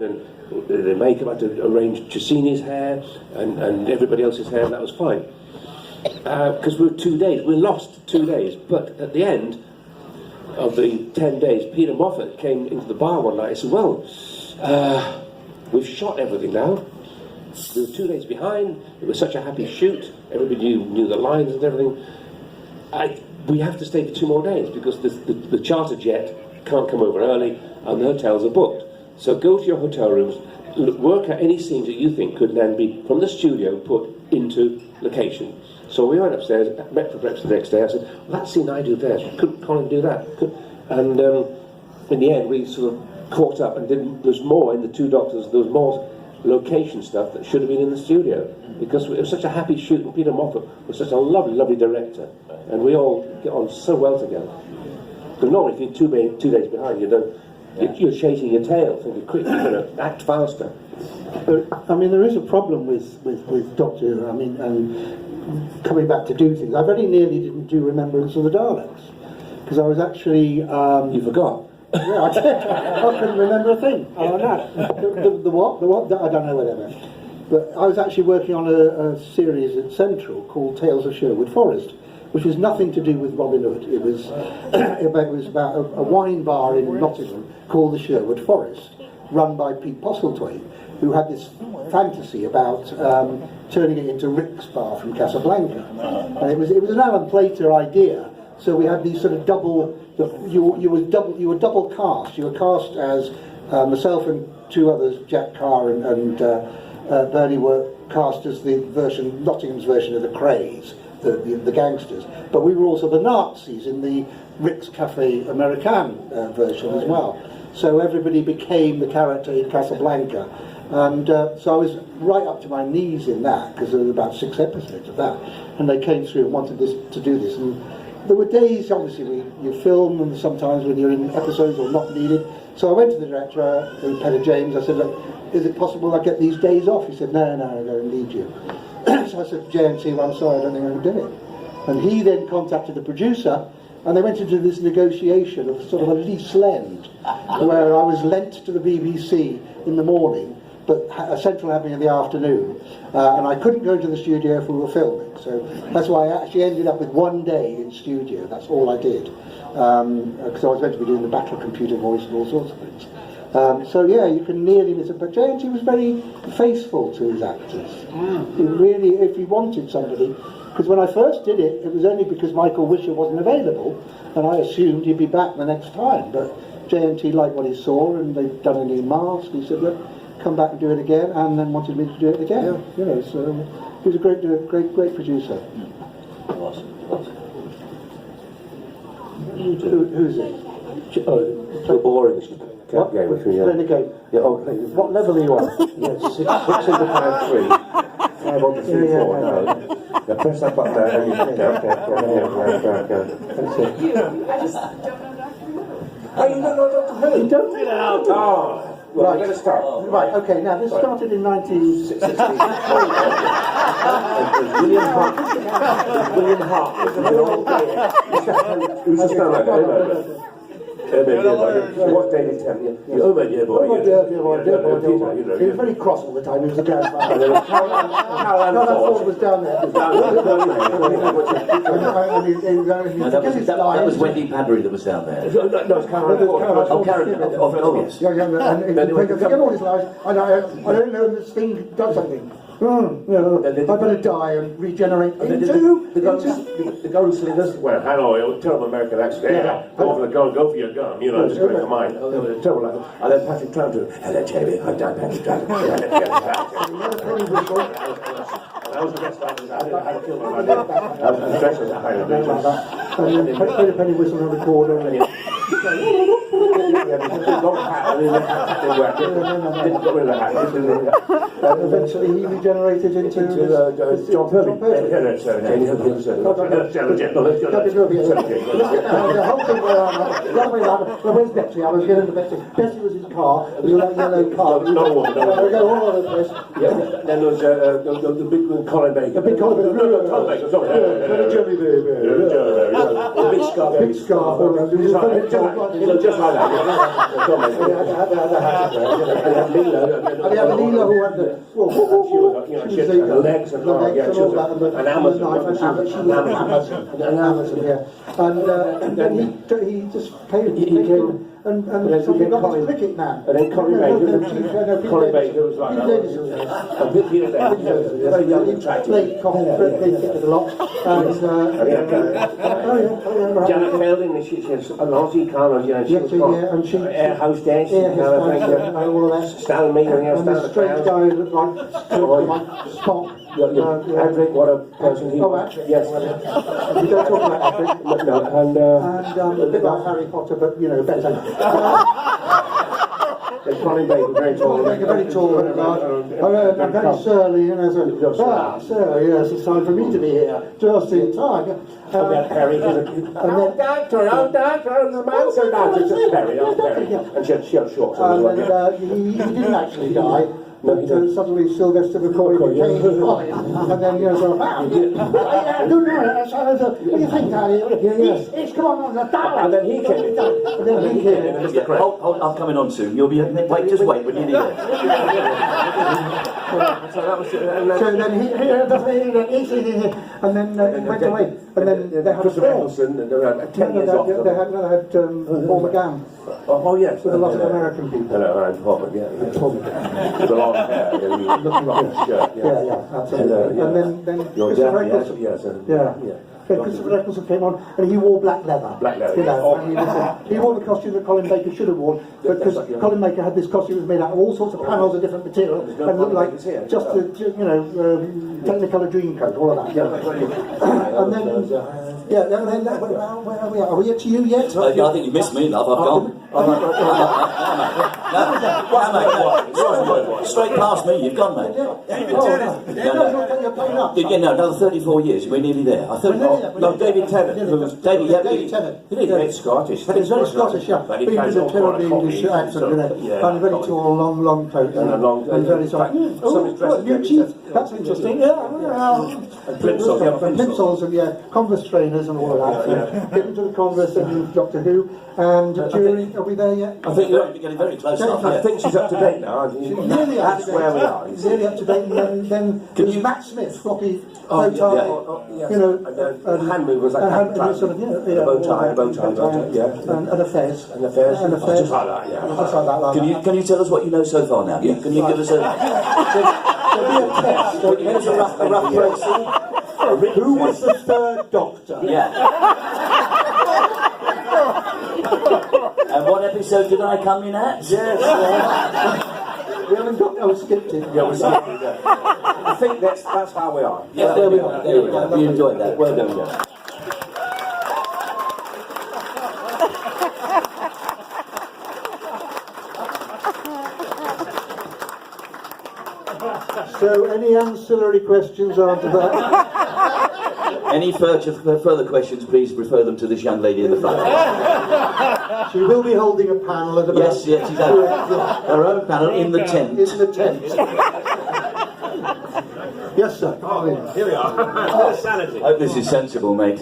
And the makeup had to arrange Cicini's hair and everybody else's hair, and that was fine. Because we were 2 days, we lost 2 days, but at the end of the 10 days, Peter Moffat came into the bar one night and said, well, we've shot everything now. We were 2 days behind, it was such a happy shoot, everybody knew the lines and everything. We have to stay for 2 more days because the charter jet can't come over early and the hotels are booked. So go to your hotel rooms, work out any scenes that you think could then be from the studio put into location. So we went upstairs, met for breakfast the next day. I said, well, that scene I do there, couldn't Colin do that? And in the end, we sort of caught up and there's more in the Two Doctors, there was more location stuff that should have been in the studio because it was such a happy shoot, and Peter Moffat was such a lovely, lovely director, and we all get on so well together. Because normally, if you're 2 days behind, you're chasing your tail, thinking, quick, you're going to act faster. But, I mean, there is a problem with Doctor Who, I mean, and coming back to do things. I very nearly didn't do Remembrance of the Daleks, because I was actually... you forgot? Yeah, I did. I couldn't remember a thing. Oh, no. The what? The what? I don't know whatever. But I was actually working on a series at Central called Tales of Sherwood Forest, which was nothing to do with Robin Hood. It was about a wine bar in Nottingham called the Sherwood Forest, run by Pete Postlethwaite, who had this fantasy about turning it into Rick's Bar from Casablanca. And it was an Alan Plater idea. So we had these sort of double. You were double cast. You were cast as myself and 2 others, Jack Carr and Bernie, were cast as the Nottingham's version of the Krays. The gangsters, but we were also the Nazis in the Rick's Cafe American version as well. So everybody became the character in Casablanca, and so I was right up to my knees in that because there were about 6 episodes of that, and they came through and wanted to do this. And there were days, obviously, you film, and sometimes when you're in episodes or not needed. So I went to the director, Peter James. I said, look, is it possible I get these days off? He said, no, I don't need you. So I said to JMT, well, I'm sorry, I don't think I can do it. And he then contacted the producer, and they went into this negotiation of sort of a lease lend, where I was lent to the BBC in the morning, but Central had me in the afternoon, and I couldn't go into the studio if we were filming. So that's why I actually ended up with 1 day in studio. That's all I did, because I was meant to be doing the battle computer voice and all sorts of things. So yeah, you can nearly miss it. But JMT was very faithful to his actors. He really, if he wanted somebody, because when I first did it, it was only because Michael Wisher wasn't available, and I assumed he'd be back the next time. But JMT liked what he saw, and they'd done a new mask. He said, look, come back and do it again, and then wanted me to do it again. Yeah. You know, so he was a great producer. Who's it? So boring. What? Renegade. Yeah, what level are you on? Yes, 6 in the 3. 5 on the 3 floor. No. Yeah, press that button there. Okay. That's it. I just don't know Doctor Who. Oh, you don't know Doctor Who? You don't? Oh. Well, I'm going to start. Right, okay, now this started in 1960. William Hart. Who's the star? What day did tell you? Oh my dear boy. He was very cross all the time, he was a grandfather. Caroline Ford was down there. That was Wendy Padbury that was down there. No, it's Caroline Ford. Oh, Karen. Oh, yes. And forget all his lives. I don't know this thing does something. I better die and regenerate the gunslingers. Well, hello, terrible American accent. Yeah. Go for the gun, go for your gun. You know, just going to mine. Terrible. And then Patrick Troughton. Hello, Jamie. I'm down Patrick Troughton. That was the best time. I killed my idea. I was dressed as a higher bitch. And then Penny whistle on the recorder. Long hat. Didn't get rid of the hat. Eventually he regenerated into John Pertwee. The whole thing where's Betsy? I was getting to Betsy. Betsy was his car. It was like a yellow car. Then there was the big Colin Baker. The big Colin Baker. Colin Baker, sorry. The big scarf. Big scarf. He looked just like that. Leela who had the... Well, she had her legs and all that, and Amazon, yeah. And then he just came and something got his cricket man. And then Colin Baker was like that. And Peter Davis was very young and attractive. Played cricket a lot. Janet Fielding, she has an Aussie car, she was air hostess, all of that. Stan Meader, And the straight guy looked like Spock. Adric, what a person he was. Yes. We don't talk about Adric. No, and a bit like Harry Potter, but better. Colin Baker, very tall. Very tall, very large. And very surly, sir, yes, it's time for me to be here. Just in time. About Perry, doctor, the man so nice. It's just Perry, and she had shorts on as well. And he didn't actually die. No, he didn't. Suddenly Sylvester McCoy became Colin, and then what do you think, Daddy? It's gone on the dollar. And then he came in. Hold, I'm coming on soon. You'll be. Just wait when you're there. So that was it. So then he went away. And then they had Christopher Eccleston, and they had 10 years off. They had Paul McGann. Oh, yes. With a lot of American people. Hello, and Paul, yeah. With a long hair. Yeah, absolutely. And then Christopher Eccleston. Christopher Eccleston came on, and he wore black leather. Black leather. And he wore the costume that Colin Baker should have worn, but because Colin Baker had this costume that was made out of all sorts of panels of different material, and looked like just a Technicolor dream coat, all of that. And then, where are we? Are we at you yet? I think you missed me, love. I've gone. Straight past me, you've gone, mate. Another 34 years, we're nearly there. I thought, David Tennant. David Tennant. He's Scottish. He's very Scottish, yeah. But he was a terribly English accent, and very tall, long coat, and very sort of, new teeth. That's interesting. And plimsolls and Converse trainers and all of that. Get into the Converse and Doctor Who. And Jury, are we there yet? I think you're getting very close. I think she's up to date now. That's where we are. He's really up to date. And then there's Matt Smith, floppy bow tie, hand movers like that. Bow tie, and a fez. And a fez. Just like that, Just like that. Can you tell us what you know so far now? Can you give us a rough tracing? Who was the third Doctor? Yeah. And what episode did I come in at? Yes. We haven't got skipped it. Yeah, we skipped it. I think that's how we are. Yeah, there we are. We enjoyed that. Well done, yeah. So, any ancillary questions after that? Any further questions, please refer them to this young lady in the front. She will be holding a panel at about... Yes, she's had her own panel in the tent. In the tent. Yes, sir. Here we are. Sanity. Hope this is sensible, mate.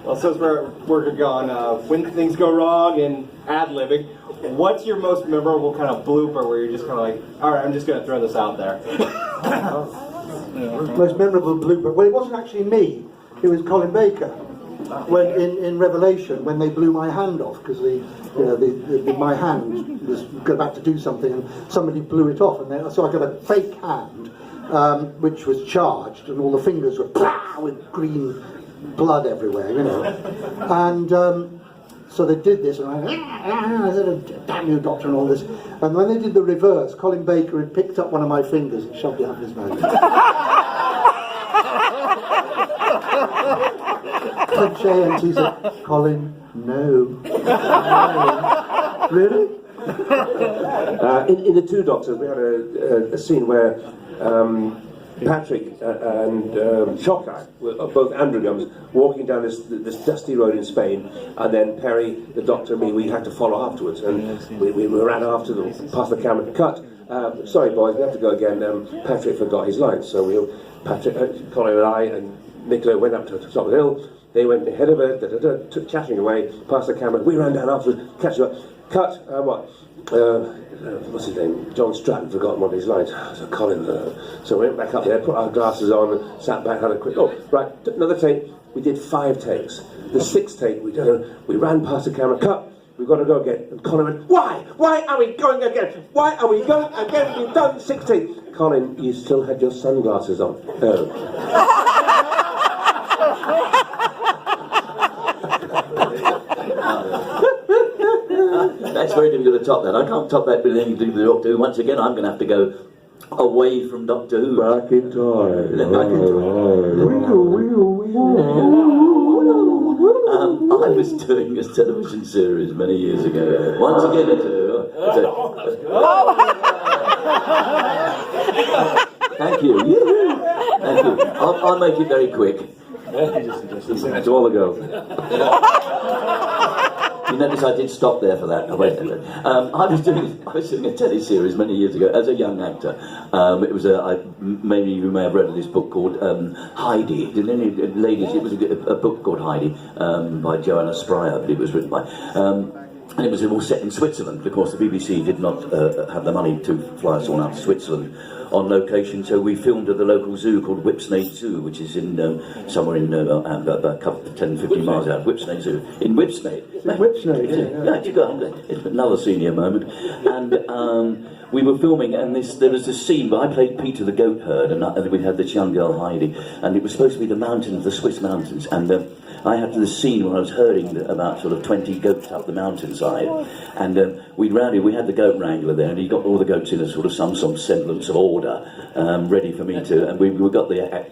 Well, since we're gone, when things go wrong in ad-libbing, what's your most memorable kind of blooper where you're just kind of like, all right, I'm just going to throw this out there? Most memorable blooper. Well, it wasn't actually me. It was Colin Baker. When in Revelation, when they blew my hand off because my hand was about to do something and somebody blew it off, and so I got a fake hand which was charged, and all the fingers were with green blood everywhere, and. So they did this, and I said, damn you, Doctor, and all this. And when they did the reverse, Colin Baker had picked up one of my fingers and shoved it up his mouth. And he said, Colin, no. Really? In the Two Doctors, we had a scene where Patrick and Shockeye, both androgams, walking down this dusty road in Spain, and then Perry, the Doctor, and me, we had to follow afterwards, and we ran after them, past the camera, cut. Sorry boys, we have to go again. Patrick forgot his lines, so Colin and I and Nicola went up to the top of the hill, They went ahead of her, chattering away, past the camera. We ran down afterwards, catch her up. Cut, what's his name? John Stratton, forgotten what his lines. So Colin. So we went back up there, put our glasses on, sat back, had a quick. Oh, right, another take. We did 5 takes. The 6th take, we ran past the camera. Cut. We've got to go again. And Colin went, why? Why are we going again? Why are we going again? We've done 6 takes. Colin, you still had your sunglasses on. Oh. That's very difficult to top that. I can't top that with anything to do with Doctor Who. Once again, I'm going to have to go away from Doctor Who. Back in time. I was doing a television series many years ago. Once again, thank you. Thank you. I'll make it very quick. That's all ago. You notice I did stop there for that. I was doing a telly-series many years ago as a young actor. It was maybe you may have read of this book called Heidi. Did any ladies? It was a book called Heidi by Joanna Spryer, but it was written by. And it was all set in Switzerland. Of course, the BBC did not have the money to fly us all out to Switzerland on location, so we filmed at the local zoo called Whipsnade Zoo, which is in somewhere in about 10-15 miles out of Whipsnade Zoo. In Whipsnade. Whipsnade, Yeah, you go. It's another senior moment. And we were filming, and there was this scene where I played Peter the goat herd, and we had this young girl Heidi, and it was supposed to be the Swiss mountains, and I had this scene when I was herding about sort of 20 goats up the mountainside, and we had the goat wrangler there, and he got all the goats in a sort of some semblance of order, ready for me to, and we got the